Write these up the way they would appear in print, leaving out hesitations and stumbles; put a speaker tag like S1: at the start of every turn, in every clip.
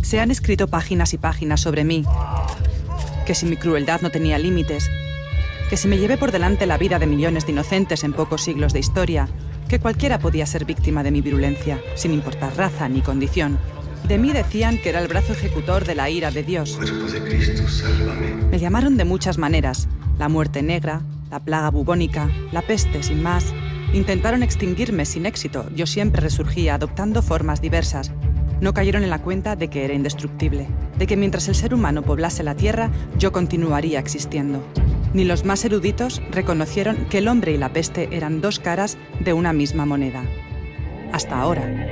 S1: Se han escrito páginas y páginas sobre mí, que si mi crueldad no tenía límites, que si me llevé por delante la vida de millones de inocentes en pocos siglos de historia, que cualquiera podía ser víctima de mi virulencia, sin importar raza ni condición. De mí decían que era el brazo ejecutor de la ira de Dios.
S2: Cuerpo de Cristo, sálvame.
S1: Me llamaron de muchas maneras: la muerte negra, la plaga bubónica, la peste, sin más. Intentaron extinguirme sin éxito. Yo siempre resurgía adoptando formas diversas. No cayeron en la cuenta de que era indestructible, de que mientras el ser humano poblase la tierra, yo continuaría existiendo. Ni los más eruditos reconocieron que el hombre y la peste eran dos caras de una misma moneda. Hasta ahora.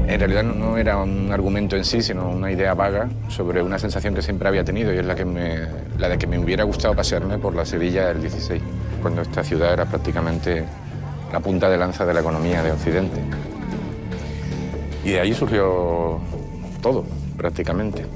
S3: En realidad no era un argumento en sí, sino una idea vaga sobre una sensación que siempre había tenido, y es la de que me hubiera gustado pasearme por la Sevilla del 16, cuando esta ciudad era prácticamente la punta de lanza de la economía de Occidente. Y de ahí surgió todo, prácticamente.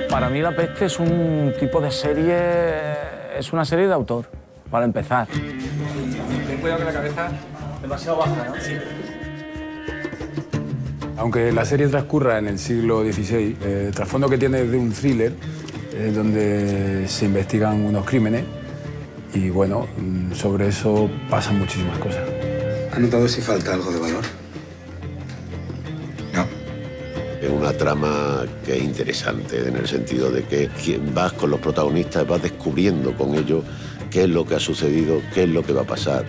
S4: Para mí La Peste es un tipo de serie, es una serie de autor, para empezar.
S5: Ten cuidado que la cabeza
S4: Demasiado baja, ¿no?
S5: Sí.
S6: Aunque la serie transcurra en el siglo XVI, el trasfondo que tiene es de un thriller donde se investigan unos crímenes y, bueno, sobre eso pasan muchísimas cosas.
S2: ¿Ha notado si falta algo de valor? No.
S7: Es una trama que es interesante en el sentido de que vas con los protagonistas, vas descubriendo con ellos qué es lo que ha sucedido, qué es lo que va a pasar.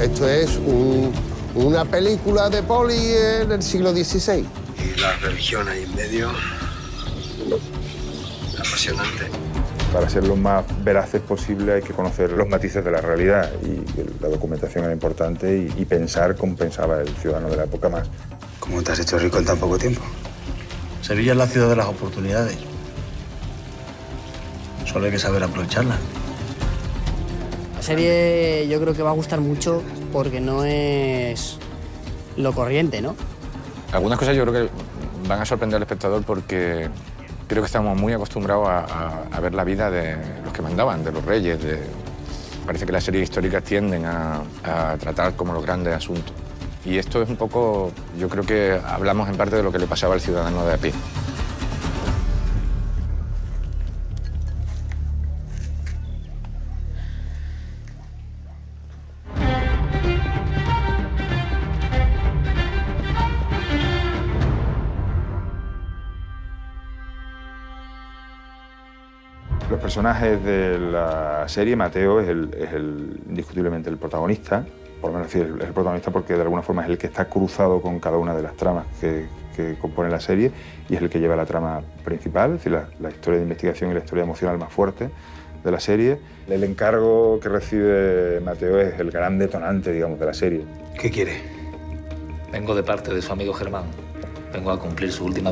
S8: Esto es una película de poli en el siglo XVI.
S2: Y la religión ahí en medio. Apasionante.
S9: Para ser lo más veraces posible hay que conocer los matices de la realidad, y la documentación era importante, y pensar cómo pensaba el ciudadano de la época más.
S2: ¿Cómo te has hecho rico en tan poco tiempo?
S5: Sevilla es la ciudad de las oportunidades. Solo hay que saber aprovecharlas.
S10: La serie yo creo que va a gustar mucho porque no es lo corriente, ¿no?
S3: Algunas cosas yo creo que van a sorprender al espectador porque creo que estamos muy acostumbrados a ver la vida de los que mandaban, de los reyes. Parece que las series históricas tienden a tratar como los grandes asuntos. Y esto es un poco, yo creo que hablamos en parte de lo que le pasaba al ciudadano de a pie.
S9: Los personajes de la serie, Mateo es indiscutiblemente el protagonista, por lo menos es el protagonista porque de alguna forma es el que está cruzado con cada una de las tramas que compone la serie, y es el que lleva la trama principal, es decir, la historia de investigación y la historia emocional más fuerte de la serie. El encargo que recibe Mateo es el gran detonante, digamos, de la serie.
S2: ¿Qué quiere?
S11: Vengo de parte de su amigo Germán. Vengo a cumplir su última...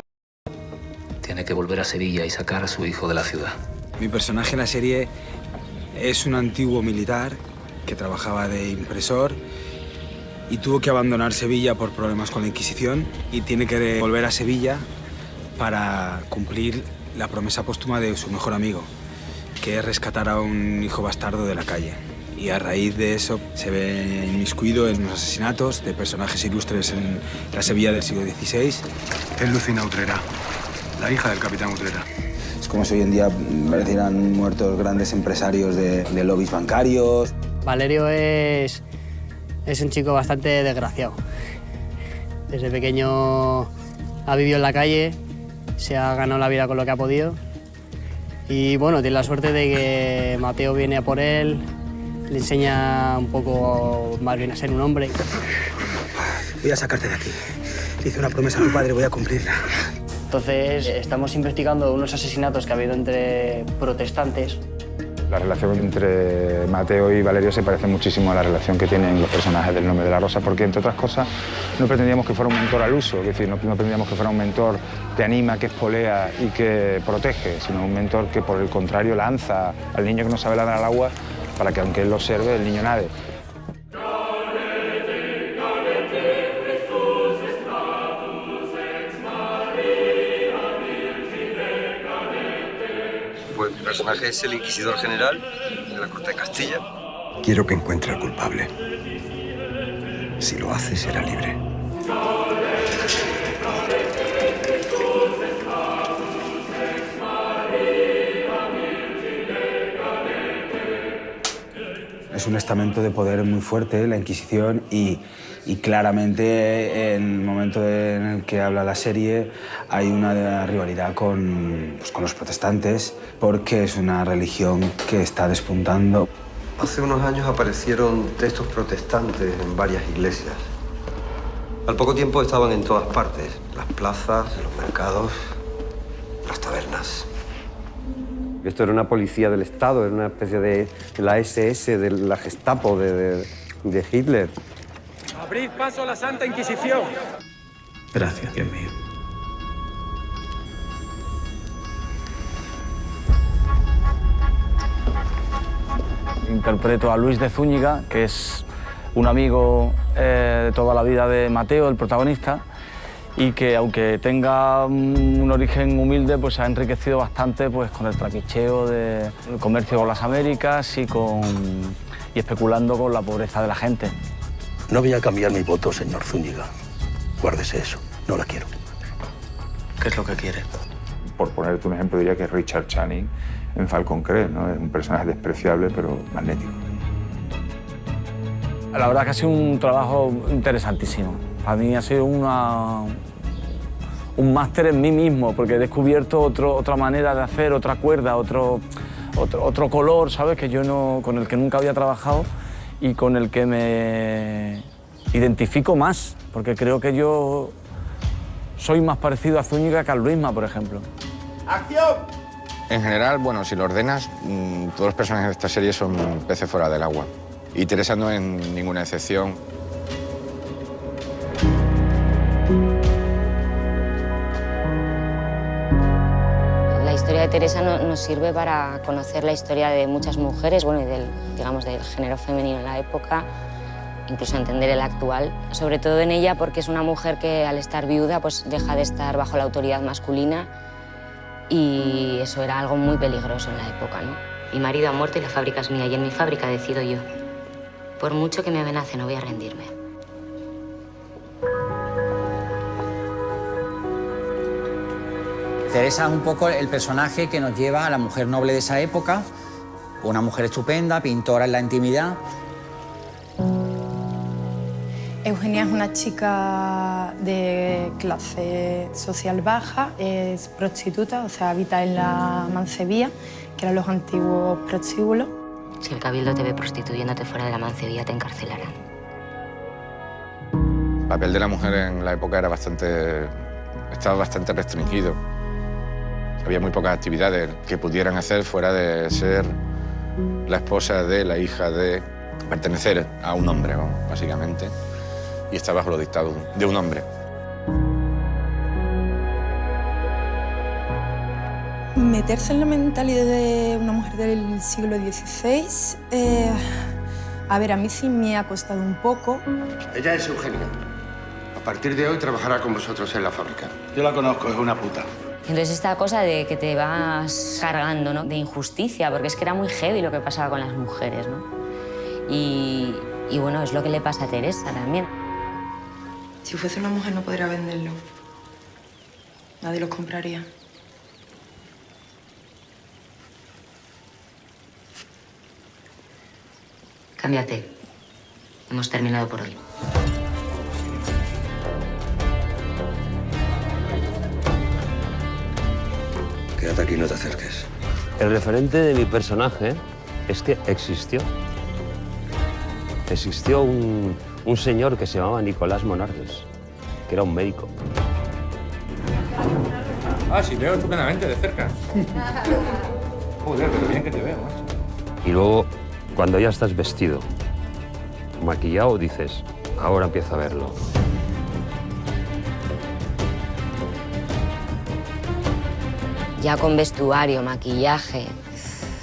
S11: Tiene que volver a Sevilla y sacar a su hijo de la ciudad.
S12: Mi personaje en la serie es un antiguo militar que trabajaba de impresor y tuvo que abandonar Sevilla por problemas con la Inquisición y tiene que volver a Sevilla para cumplir la promesa póstuma de su mejor amigo, que es rescatar a un hijo bastardo de la calle. Y a raíz de eso se ve inmiscuido en los asesinatos de personajes ilustres en la Sevilla del siglo XVI.
S2: Es Lucina Utrera, la hija del capitán Utrera.
S13: Es como si hoy en día parecieran muertos grandes empresarios de lobbies bancarios.
S10: Valerio es un chico bastante desgraciado. Desde pequeño ha vivido en la calle, se ha ganado la vida con lo que ha podido Y bueno, tiene la suerte de que Mateo viene a por él, le enseña un poco más bien a ser un hombre.
S12: Voy a sacarte de aquí. Le hice una promesa a tu padre, voy a cumplirla.
S10: Entonces, estamos investigando unos asesinatos que ha habido entre protestantes.
S9: La relación entre Mateo y Valerio se parece muchísimo a la relación que tienen los personajes del Nombre de la Rosa, porque, entre otras cosas, no pretendíamos que fuera un mentor al uso, es decir, no pretendíamos que fuera un mentor que anima, que espolea y que protege, sino un mentor que, por el contrario, lanza al niño que no sabe nadar al agua para que, aunque él lo observe, el niño nade.
S14: Pues mi personaje es el inquisidor general de la corte de Castilla.
S15: Quiero que encuentre al culpable. Si lo hace, será libre.
S13: Es un estamento de poder muy fuerte, la Inquisición, y claramente en el momento en el que habla la serie hay una rivalidad con los protestantes, porque es una religión que está despuntando.
S14: Hace unos años aparecieron textos protestantes en varias iglesias. Al poco tiempo estaban en todas partes, en las plazas, en los mercados, en las tabernas.
S16: Esto era una policía del Estado, era una especie de la SS, de la Gestapo, de Hitler.
S17: Abrid paso a la Santa Inquisición.
S5: Gracias, Dios mío.
S4: Interpreto a Luis de Zúñiga, que es un amigo de toda la vida de Mateo, el protagonista, y que, aunque tenga un origen humilde, pues se ha enriquecido bastante pues, con el trapicheo del comercio con las Américas y especulando con la pobreza de la gente.
S5: No voy a cambiar mi voto, señor Zúñiga. Guárdese eso. No la quiero.
S14: ¿Qué es lo que quiere?
S9: Por ponerte un ejemplo, diría que Richard Channing en Falcon Crest, ¿no? Es un personaje despreciable, pero magnético.
S4: La verdad que ha sido un trabajo interesantísimo. Para mí ha sido un máster en mí mismo, porque he descubierto otra manera de hacer, otra cuerda, otro color, ¿sabes? Que yo no, con el que nunca había trabajado y con el que me identifico más, porque creo que yo soy más parecido a Zúñiga que a Luisma, por ejemplo.
S3: ¡Acción! En general, bueno, si lo ordenas, todos los personajes de esta serie son peces fuera del agua. Y Teresa no es ninguna excepción.
S18: La historia de Teresa nos sirve para conocer la historia de muchas mujeres, bueno, y del género femenino en la época, incluso entender el actual. Sobre todo en ella, porque es una mujer que, al estar viuda, pues deja de estar bajo la autoridad masculina, y eso era algo muy peligroso en la época, ¿no? Mi marido ha muerto y la fábrica es mía, y en mi fábrica decido yo. Por mucho que me amenace, no voy a rendirme.
S19: Teresa es un poco el personaje que nos lleva a la mujer noble de esa época, una mujer estupenda, pintora en la intimidad.
S20: Eugenia es una chica de clase social baja, es prostituta, o sea, habita en la Mancebía, que eran los antiguos prostíbulos.
S18: Si el cabildo te ve prostituyéndote fuera de la Mancebía, te encarcelarán.
S3: El papel de la mujer en la época estaba bastante restringido. Había muy pocas actividades que pudieran hacer fuera de ser la esposa de, la hija de, pertenecer a un hombre, básicamente. Y está bajo los dictados de un hombre.
S20: Meterse en la mentalidad de una mujer del siglo XVI, a ver, a mí sí me ha costado un poco.
S8: Ella es Eugenia. A partir de hoy trabajará con vosotros en la fábrica.
S5: Yo la conozco, es una puta.
S18: Entonces esta cosa de que te vas cargando, ¿no?, de injusticia, porque es que era muy heavy lo que pasaba con las mujeres, ¿no? Y bueno, es lo que le pasa a Teresa también.
S20: Si fuese una mujer no podría venderlo. Nadie los compraría.
S18: Cámbiate. Hemos terminado por hoy.
S5: Quédate aquí y no te acerques.
S21: El referente de mi personaje es que existió. Existió un señor que se llamaba Nicolás Monardes, que era un médico.
S3: Ah, sí, veo estupendamente de cerca. Joder, pero bien que te veo, macho.
S21: Y luego, cuando ya estás vestido, maquillado, dices, ahora empiezo a verlo.
S18: Ya con vestuario, maquillaje,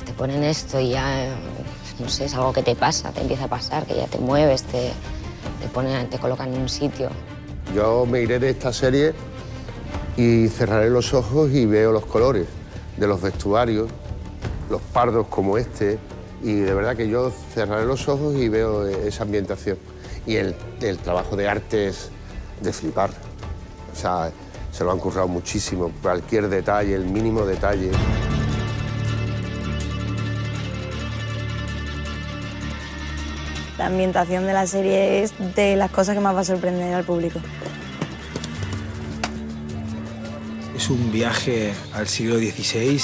S18: te ponen esto y ya, no sé, es algo que te pasa, te empieza a pasar, que ya te mueves, te colocan en un sitio.
S8: Yo me iré de esta serie y cerraré los ojos y veo los colores de los vestuarios, los pardos como este, y de verdad que yo cerraré los ojos y veo esa ambientación. Y el trabajo de arte es de flipar. O sea, se lo han currado muchísimo, cualquier detalle, el mínimo detalle.
S22: La ambientación de la serie es de las cosas que más va a sorprender al público.
S12: Es un viaje al siglo XVI.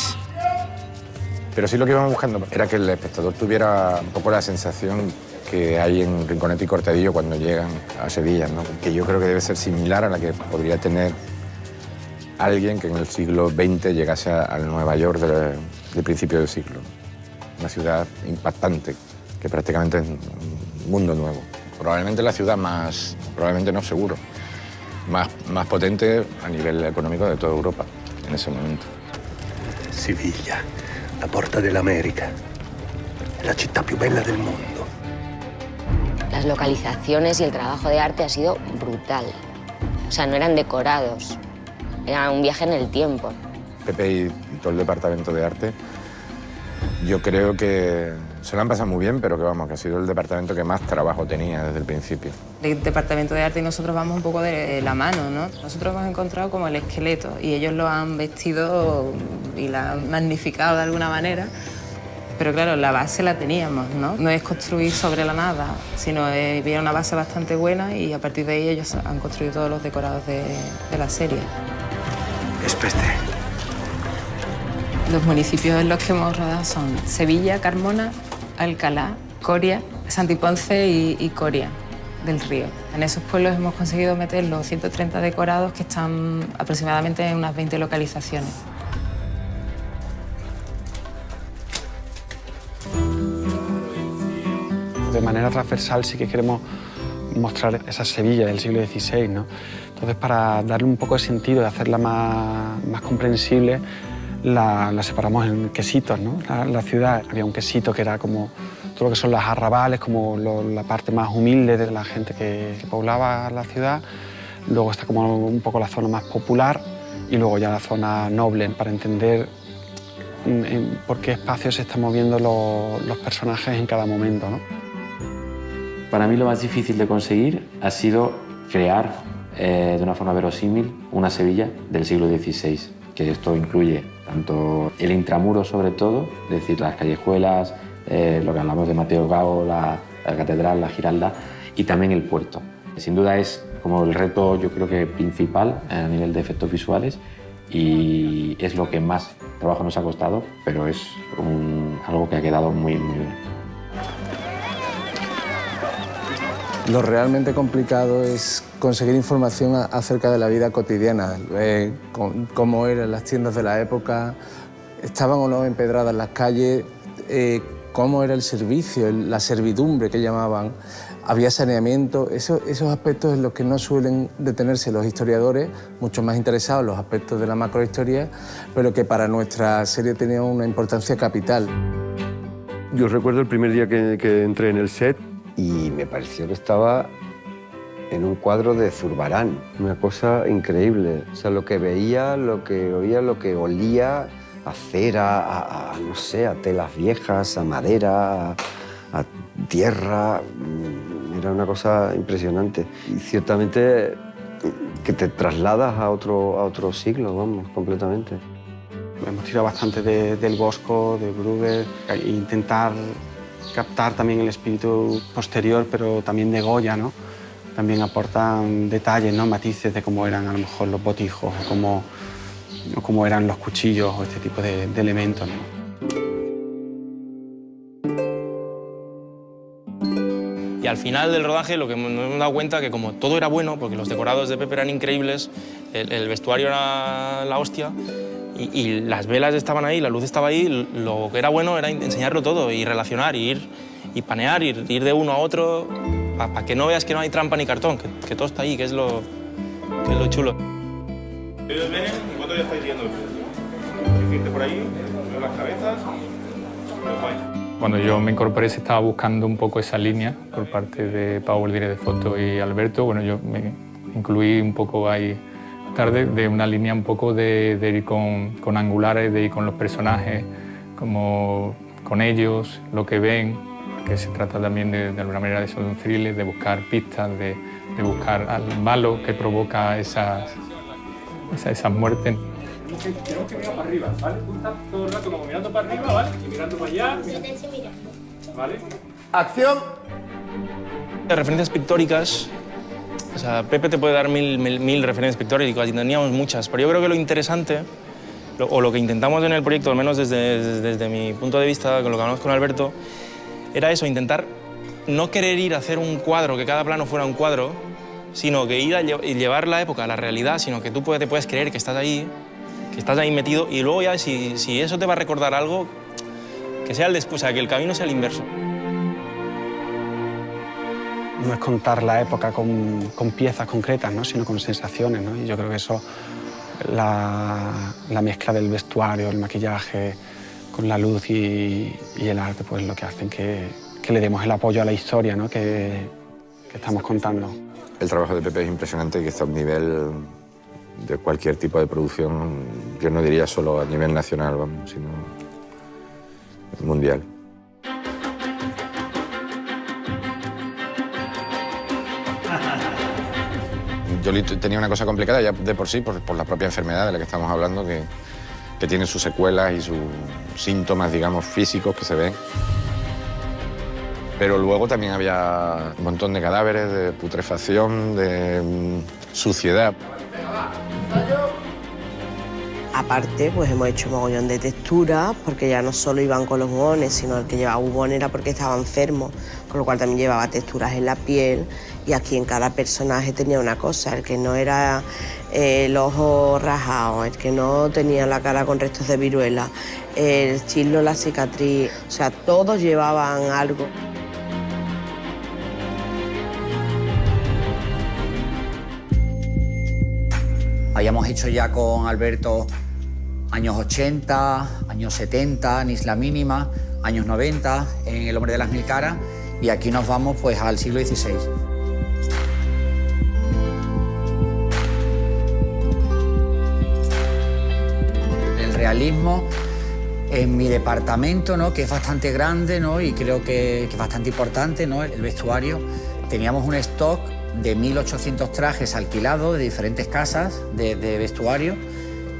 S3: Pero sí lo que íbamos buscando era que el espectador tuviera un poco la sensación que hay en Rinconete y Cortadillo cuando llegan a Sevilla, ¿no? Que yo creo que debe ser similar a la que podría tener alguien que en el siglo XX llegase al Nueva York de principio del siglo. Una ciudad impactante, que prácticamente es un mundo nuevo. Probablemente la ciudad más, probablemente no, seguro, más potente a nivel económico de toda Europa en ese momento.
S5: Siviglia, la porta dell'America, la città più bella del mundo.
S18: Las localizaciones y el trabajo de arte ha sido brutal. O sea, no eran decorados, era un viaje en el tiempo.
S3: Pepe y todo el departamento de arte, yo creo que se lo han pasado muy bien, pero que vamos, que ha sido el departamento que más trabajo tenía desde el principio.
S23: El departamento de arte y nosotros vamos un poco de la mano, ¿no? Nosotros hemos encontrado como el esqueleto y ellos lo han vestido y lo han magnificado de alguna manera. Pero claro, la base la teníamos, ¿no? No es construir sobre la nada, sino había una base bastante buena y a partir de ahí ellos han construido todos los decorados de la serie.
S15: Es peste.
S23: Los municipios en los que hemos rodado son Sevilla, Carmona, Alcalá, Coria, Santiponce y Coria del Río. En esos pueblos hemos conseguido meter los 130 decorados que están aproximadamente en unas 20 localizaciones.
S24: De manera transversal sí que queremos mostrar esa Sevilla del siglo XVI, ¿no? Entonces, para darle un poco de sentido, de hacerla más comprensible, la separamos en quesitos, ¿no? La ciudad, había un quesito que era como todo lo que son los arrabales, como la parte más humilde de la gente que poblaba la ciudad. Luego está como un poco la zona más popular y luego ya la zona noble, para entender por qué espacios se están moviendo los personajes en cada momento, ¿no?
S25: Para mí lo más difícil de conseguir ha sido crear de una forma verosímil una Sevilla del siglo XVI, que esto incluye tanto el intramuro sobre todo, es decir, las callejuelas, lo que hablamos de Mateo Gago, la catedral, la Giralda, y también el puerto. Sin duda es como el reto, yo creo que principal a nivel de efectos visuales y es lo que más trabajo nos ha costado, pero es algo que ha quedado muy, muy bien.
S26: Lo realmente complicado es conseguir información acerca de la vida cotidiana, cómo eran las tiendas de la época, estaban o no empedradas las calles, cómo era el servicio, la servidumbre que llamaban, había saneamiento, esos aspectos en los que no suelen detenerse los historiadores, mucho más interesados en los aspectos de la macrohistoria, pero que para nuestra serie tenían una importancia capital.
S21: Yo recuerdo el primer día que entré en el set y me pareció que estaba en un cuadro de Zurbarán, una cosa increíble. O sea, lo que veía, lo que oía, lo que olía a cera, no sé, a telas viejas, a madera, a tierra, era una cosa impresionante. Y ciertamente que te trasladas a otro siglo, vamos, completamente.
S24: Hemos tirado bastante del Bosco, de Bruegel, e intentar captar también el espíritu posterior, pero también de Goya, ¿no? También aportan detalles, ¿no? Matices de cómo eran a lo mejor los botijos o cómo eran los cuchillos o este tipo de elementos, ¿no?
S1: Y al final del rodaje lo que nos hemos dado cuenta que como todo era bueno, porque los decorados de Pepe eran increíbles, el vestuario era la hostia y las velas estaban ahí, la luz estaba ahí, lo que era bueno era enseñarlo todo y relacionar, y panear, ir de uno a otro, para que no veas que no hay trampa ni cartón, que todo está ahí, que es lo chulo.
S9: Ellos vienen y ¿cuánto ya estáis viendo? Gente por ahí, veo las cabezas,
S2: Cuando yo me incorporé se estaba buscando un poco esa línea por parte de Pau, el director de foto, y Alberto. Bueno, yo me incluí un poco ahí tarde de una línea un poco de ir con angulares, de ir con los personajes, como con ellos, lo que ven, que se trata también de alguna manera de eso, de un thriller, de buscar pistas, de buscar al malo que provoca esas muertes.
S17: Tenemos que mirar para arriba, ¿vale? Tú estás todo el rato como mirando para arriba, ¿vale? Y mirando para allá. ¿Vale?
S1: ¡Acción! De referencias pictóricas, o sea, Pepe te puede dar mil referencias pictóricas y teníamos muchas, pero yo creo que lo interesante, o lo que intentamos en el proyecto, al menos desde mi punto de vista, con lo que hablamos con Alberto, era eso, intentar no querer ir a hacer un cuadro, que cada plano fuera un cuadro, sino que ir a llevar la época a la realidad, sino que tú te puedes creer que estás ahí metido, y luego ya si eso te va a recordar algo, que sea el después, o sea, que el camino sea el inverso.
S24: No es contar la época con piezas concretas, ¿no? Sino con sensaciones, ¿no? Y yo creo que eso, la mezcla del vestuario, el maquillaje, con la luz y el arte, pues lo que hacen que le demos el apoyo a la historia, ¿no? que estamos contando.
S3: El trabajo de Pepe es impresionante y que está a un nivel de cualquier tipo de producción, yo no diría solo a nivel nacional, vamos, sino mundial. Yo tenía una cosa complicada ya de por sí, por la propia enfermedad de la que estamos hablando, que tiene sus secuelas y sus síntomas, digamos, físicos que se ven. Pero luego también había un montón de cadáveres, de putrefacción, de suciedad.
S22: Aparte, pues hemos hecho mogollón de texturas, porque ya no solo iban con los bubones, sino el que llevaba bubón era porque estaba enfermo, con lo cual también llevaba texturas en la piel, y aquí en cada personaje tenía una cosa, el que no era el ojo rajado, el que no tenía la cara con restos de viruela, el chilo, la cicatriz, o sea, todos llevaban algo.
S19: Habíamos hecho ya con Alberto años 80, años 70 en Isla Mínima, años 90 en El hombre de las mil caras, y aquí nos vamos pues al siglo XVI. El realismo en mi departamento, ¿no? Que es bastante grande, ¿no? Y creo que es bastante importante, ¿no? El vestuario. Teníamos un stock de 1.800 trajes alquilados de diferentes casas de vestuario.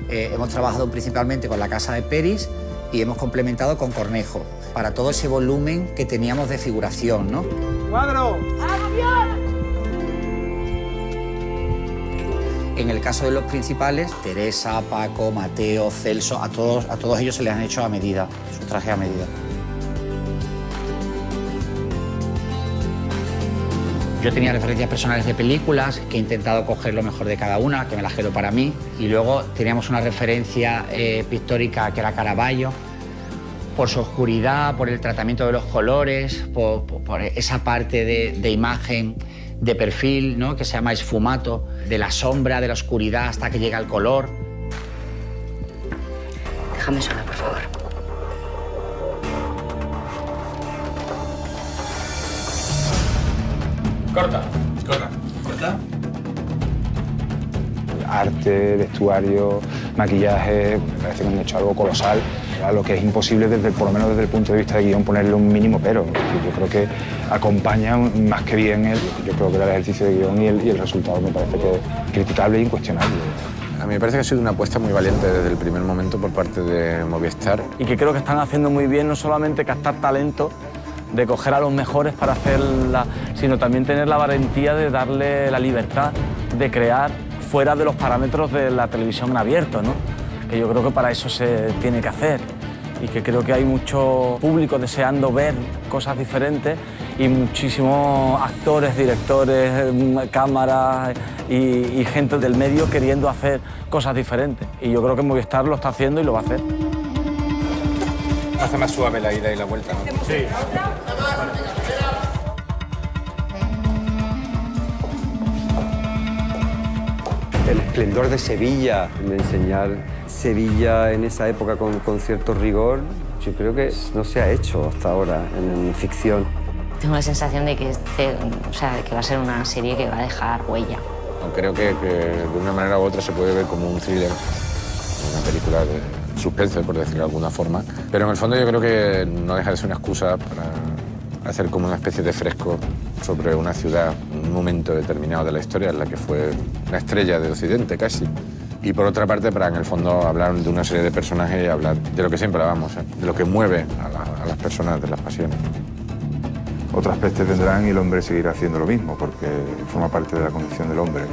S19: Hemos trabajado principalmente con la casa de Peris y hemos complementado con Cornejo para todo ese volumen que teníamos de figuración, ¿no?
S17: ¡Cuadro!
S19: En el caso de los principales, Teresa, Paco, Mateo, Celso, a todos ellos se les han hecho a medida, sus trajes a medida. Yo tenía referencias personales de películas que he intentado coger lo mejor de cada una, que me las quedo para mí. Y luego teníamos una referencia pictórica que era Caravaggio, por su oscuridad, por el tratamiento de los colores, por esa parte de imagen de perfil, ¿no? Que se llama esfumato, de la sombra, de la oscuridad hasta que llega el color.
S18: Déjame sola, por favor.
S17: Corta.
S9: Arte, vestuario, maquillaje, me parece que han hecho algo colosal. Lo que es imposible, por lo menos desde el punto de vista de guión, ponerle un mínimo pero. Yo creo que acompaña más que bien yo creo que el ejercicio de guión y el resultado me parece que es criticable e incuestionable.
S3: A mí me parece que ha sido una apuesta muy valiente desde el primer momento por parte de Movistar.
S4: Y que creo que están haciendo muy bien no solamente captar talento, de coger a los mejores para hacerla, sino también tener la valentía de darle la libertad de crear fuera de los parámetros de la televisión en abierto, ¿no? Que yo creo que para eso se tiene que hacer y que creo que hay mucho público deseando ver cosas diferentes y muchísimos actores, directores, cámaras y gente del medio queriendo hacer cosas diferentes. Y yo creo que Movistar lo está haciendo y lo va a hacer.
S3: Hace más suave la ida y la vuelta, ¿no?
S17: Sí.
S21: El esplendor de Sevilla, de enseñar Sevilla en esa época con cierto rigor, yo creo que no se ha hecho hasta ahora en ficción.
S18: Tengo la sensación de que, que va a ser una serie que va a dejar huella.
S3: Creo que de una manera u otra se puede ver como un thriller, una película de suspense, por decirlo de alguna forma. Pero en el fondo yo creo que no deja de ser una excusa para hacer como una especie de fresco sobre una ciudad, un momento determinado de la historia en la que fue una estrella de Occidente casi. Y por otra parte, para en el fondo hablar de una serie de personajes y hablar de lo que siempre hablamos, de lo que mueve a las personas, de las pasiones.
S9: Otras pestes vendrán y el hombre seguirá haciendo lo mismo, porque forma parte de la condición del hombre.